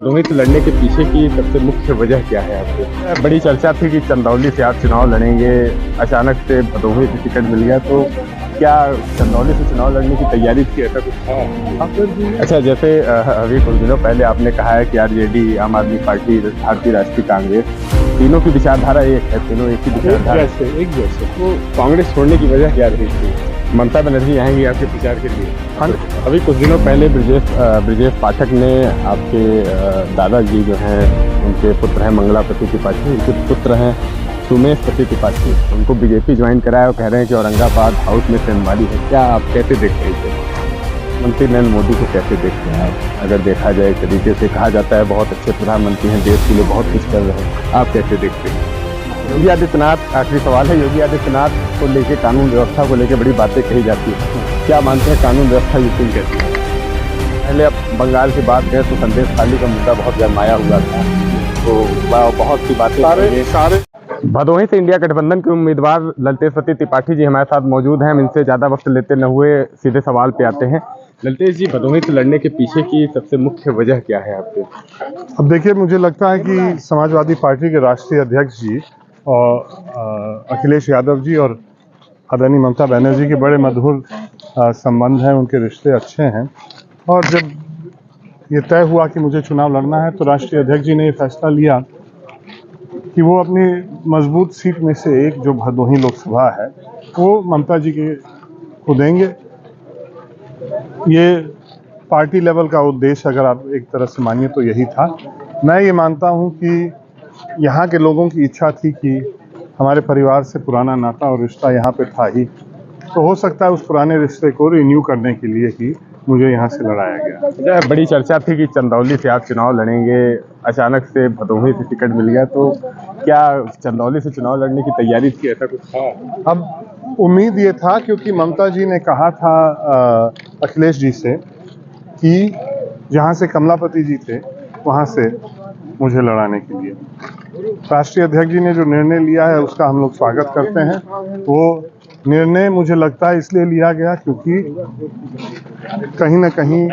रोहित लड़ने के पीछे की सबसे मुख्य वजह क्या है आपको? बड़ी चर्चा थी कि चंदौली से आप चुनाव लड़ेंगे, अचानक से भदोही से टिकट मिल गया, तो क्या चंदौली से चुनाव लड़ने की तैयारी थी, ऐसा कुछ था? अच्छा, जैसे अभी कुछ दिनों पहले आपने कहा है कि आरजेडी, आम आदमी पार्टी, भारतीय राष्ट्रीय कांग्रेस, तीनों की विचारधारा एक है, तीनों एक ही विचारधारा एक जैसे। तो कांग्रेस छोड़ने की वजह क्या रही थी? ममता बनर्जी आएंगी आपके प्रचार के लिए। अभी कुछ दिनों पहले ब्रजेश पाठक ने आपके दादाजी जो हैं, उनके पुत्र हैं मंगलापति त्रिपाठी, उनके पुत्र हैं सुमेश पति त्रिपाठी, उनको बीजेपी ज्वाइन कराया और कह रहे हैं कि औरंगाबाद हाउस में सेंधमारी है। क्या आप कैसे देखते हैं इसे? मंत्री नरेंद्र मोदी को कैसे देखते हैं आप? अगर देखा जाए एक तरीके से, कहा जाता है बहुत अच्छे प्रधानमंत्री हैं, देश के लिए बहुत कुछ कर रहे हैं, आप कैसे देखते हैं? योगी आदित्यनाथ, आखिरी सवाल है, योगी आदित्यनाथ को लेके, कानून व्यवस्था को लेके बड़ी बातें कही जाती है, क्या मानते हैं कानून व्यवस्था यूपी कहती है? पहले अब बंगाल की बात करें तो संदेश खाली का मुद्दा बहुत गरमाया हुआ था, तो बहुत सी बातें सारे भदोही से इंडिया गठबंधन के उम्मीदवार ललतेश पति त्रिपाठी जी हमारे साथ मौजूद हैं। हम इनसे ज़्यादा वक्त लेते न हुए सीधे सवाल पे आते हैं। ललतेश जी, भदोही से लड़ने के पीछे की सबसे मुख्य वजह क्या है आपके? अब देखिए, मुझे लगता है कि समाजवादी पार्टी के राष्ट्रीय अध्यक्ष जी और अखिलेश यादव जी और आदरणीय ममता बनर्जी के बड़े मधुर संबंध हैं, उनके रिश्ते अच्छे हैं। और जब ये तय हुआ कि मुझे चुनाव लड़ना है, तो राष्ट्रीय अध्यक्ष जी ने ये फैसला लिया कि वो अपनी मजबूत सीट में से एक, जो भदोही लोकसभा है, वो ममता जी को देंगे। ये पार्टी लेवल का उद्देश्य, अगर आप एक तरह से मानिए, तो यही था। मैं ये मानता हूँ कि यहाँ के लोगों की इच्छा थी कि हमारे परिवार से पुराना नाता और रिश्ता यहाँ पे था ही, तो हो सकता है उस पुराने रिश्ते को रिन्यू करने के लिए ही मुझे यहाँ से लड़ाया गया। बड़ी चर्चा थी कि चंदौली से आप चुनाव लड़ेंगे, अचानक से भदोही से टिकट मिल गया, तो क्या चंदौली से चुनाव लड़ने की तैयारी थी, ऐसा कुछ था? अब उम्मीद ये था, क्योंकि ममता जी ने कहा था अखिलेश जी से कि जहाँ से कमलापति जी थे वहाँ से मुझे लड़ाने के लिए। राष्ट्रीय अध्यक्ष जी ने जो निर्णय लिया है, उसका हम लोग स्वागत करते हैं। वो निर्णय मुझे लगता है इसलिए लिया गया क्योंकि कहीं ना कहीं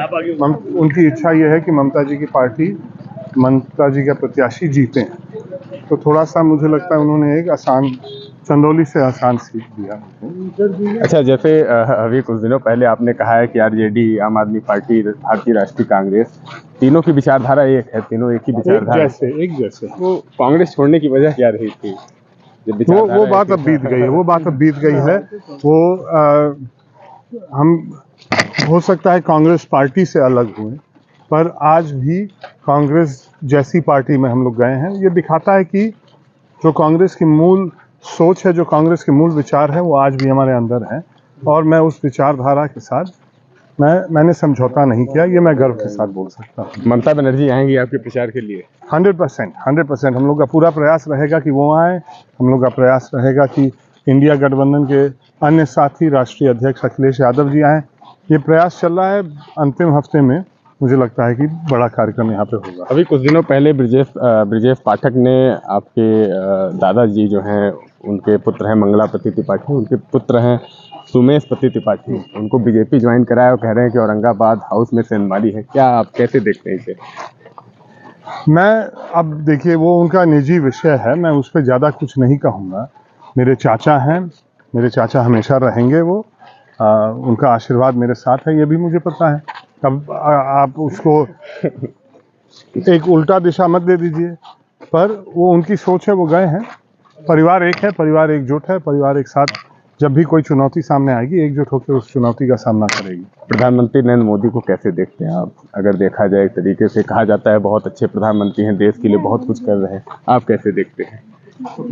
उनकी इच्छा ये है कि ममता जी की पार्टी, ममता जी का प्रत्याशी जीते। तो थोड़ा सा मुझे लगता है उन्होंने एक चंदौली से आसान सीट दिया। अच्छा, जैसे अभी कुछ दिनों पहले आपने कहा है कि आरजेडी, आम आदमी पार्टी, भारतीय राष्ट्रीय कांग्रेस, तीनों की विचारधारा एक है, तीनों एक ही विचारधारा एक जैसे। वो कांग्रेस छोड़ने की वजह क्या रही थी? वो बात अब बीत गई है, वो बात अब बीत गई है। वो हम, हो सकता है कांग्रेस पार्टी से अलग हुए, पर आज भी कांग्रेस जैसी पार्टी में हम लोग गए हैं। ये दिखाता है कि जो कांग्रेस की मूल सोच है, जो कांग्रेस के मूल विचार है, वो आज भी हमारे अंदर है। और मैं उस विचारधारा के साथ मैंने समझौता नहीं किया, ये मैं गर्व के साथ बोल सकता हूँ। ममता बनर्जी आएंगी आपके प्रचार के लिए? 100% हम लोग का पूरा प्रयास रहेगा कि वो आए। हम लोग का प्रयास रहेगा कि इंडिया गठबंधन के अन्य साथी, राष्ट्रीय अध्यक्ष अखिलेश यादव जी आए। ये प्रयास चल रहा है। अंतिम हफ्ते में मुझे लगता है कि बड़ा कार्यक्रम यहाँ पे होगा। अभी कुछ दिनों पहले ब्रजेश पाठक ने आपके दादाजी जो हैं, उनके पुत्र हैं मंगलापति त्रिपाठी, उनके पुत्र हैं सुमेश पति त्रिपाठी, उनको बीजेपी ज्वाइन कराया और कह रहे हैं कि औरंगाबाद हाउस में सेंधमारी है। क्या आप कैसे देखते हैं इसे? अब देखिए, वो उनका निजी विषय है, मैं उस पर ज़्यादा कुछ नहीं कहूँगा। मेरे चाचा हैं, मेरे चाचा हमेशा रहेंगे। वो उनका आशीर्वाद मेरे साथ है, ये भी मुझे पता है। अब आप उसको एक उल्टा दिशा मत दे दीजिए, पर वो उनकी सोच है, वो गए हैं। परिवार एक है, परिवार एकजुट है, परिवार एक साथ जब भी कोई चुनौती सामने आएगी, एकजुट होकर उस चुनौती का सामना करेगी। प्रधानमंत्री नरेंद्र मोदी को कैसे देखते हैं आप? अगर देखा जाए एक तरीके से, कहा जाता है बहुत अच्छे प्रधानमंत्री हैं, देश के लिए बहुत कुछ कर रहे हैं, आप कैसे देखते हैं?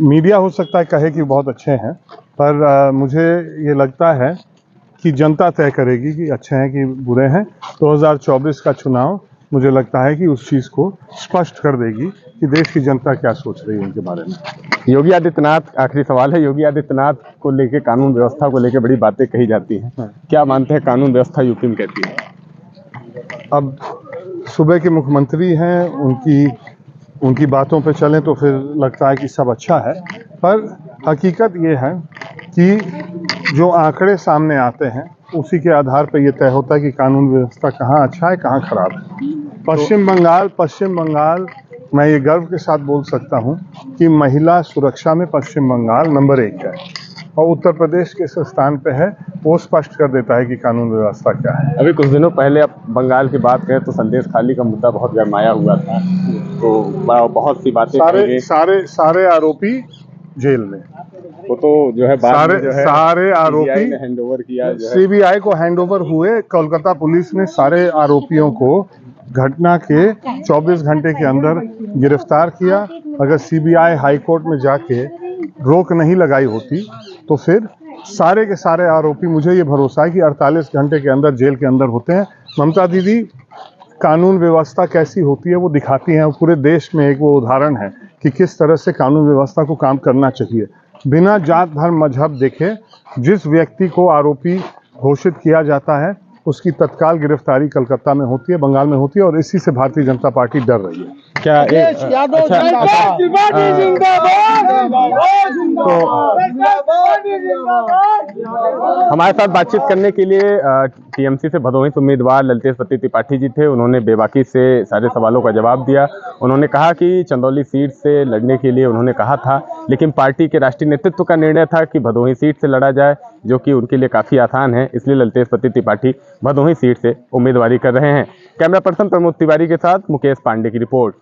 मीडिया हो सकता है कहे कि बहुत अच्छे हैं, पर मुझे ये लगता है कि जनता तय करेगी कि अच्छे हैं कि बुरे हैं। 2024 का चुनाव मुझे लगता है कि उस चीज़ को स्पष्ट कर देगी कि देश की जनता क्या सोच रही है उनके बारे में। योगी आदित्यनाथ, आखिरी सवाल है, योगी आदित्यनाथ को लेके, कानून व्यवस्था को लेके बड़ी बातें कही जाती हैं, क्या मानते हैं कानून व्यवस्था यूपी में कहती है? अब सूबे के मुख्यमंत्री हैं, उनकी बातों पे चलें तो फिर लगता है कि सब अच्छा है, पर हकीकत ये है कि जो आंकड़े सामने आते हैं, उसी के आधार पर यह तय होता है कि कानून व्यवस्था कहाँ अच्छा है, कहाँ खराब है। पश्चिम बंगाल मैं ये गर्व के साथ बोल सकता हूँ कि महिला सुरक्षा में पश्चिम बंगाल नंबर 1 है और उत्तर प्रदेश किस स्थान पे है वो स्पष्ट कर देता है कि कानून व्यवस्था क्या है। अभी कुछ दिनों पहले आप बंगाल की बात करें तो संदेश खाली का मुद्दा बहुत गरमाया हुआ था, तो बहुत सी बातें सारे आरोपी जेल में, वो तो जो है बाद में जो है सारे आरोपी CBI ने हैंडओवर किया, जो है सीबीआई को हैंडओवर हुए। कोलकाता पुलिस ने सारे आरोपियों को घटना के 24 घंटे के अंदर गिरफ्तार किया। अगर सीबीआई हाई कोर्ट में जाके रोक नहीं लगाई होती तो फिर सारे के सारे आरोपी, मुझे ये भरोसा है कि 48 घंटे के अंदर जेल के अंदर होते हैं। ममता दीदी कानून व्यवस्था कैसी होती है वो दिखाती हैं, पूरे देश में एक वो उदाहरण है कि किस तरह से कानून व्यवस्था को काम करना चाहिए बिना जात धर्म मजहब देखे। जिस व्यक्ति को आरोपी घोषित किया जाता है उसकी तत्काल गिरफ्तारी कलकत्ता में होती है, बंगाल में होती है, और इसी से भारतीय जनता पार्टी डर रही है। क्या हमारे साथ बातचीत करने के लिए टीएमसी से भदोही से उम्मीदवार ललितेश पति त्रिपाठी जी थे। उन्होंने बेबाकी से सारे सवालों का जवाब दिया। उन्होंने कहा कि चंदौली सीट से लड़ने के लिए उन्होंने कहा था, लेकिन पार्टी के राष्ट्रीय नेतृत्व का निर्णय था कि भदोही सीट से लड़ा जाए, जो कि उनके लिए काफ़ी आसान है, इसलिए ललितेश पति त्रिपाठी भदोही सीट से उम्मीदवारी कर रहे हैं। कैमरा पर्सन प्रमोद तिवारी के साथ मुकेश पांडे की रिपोर्ट।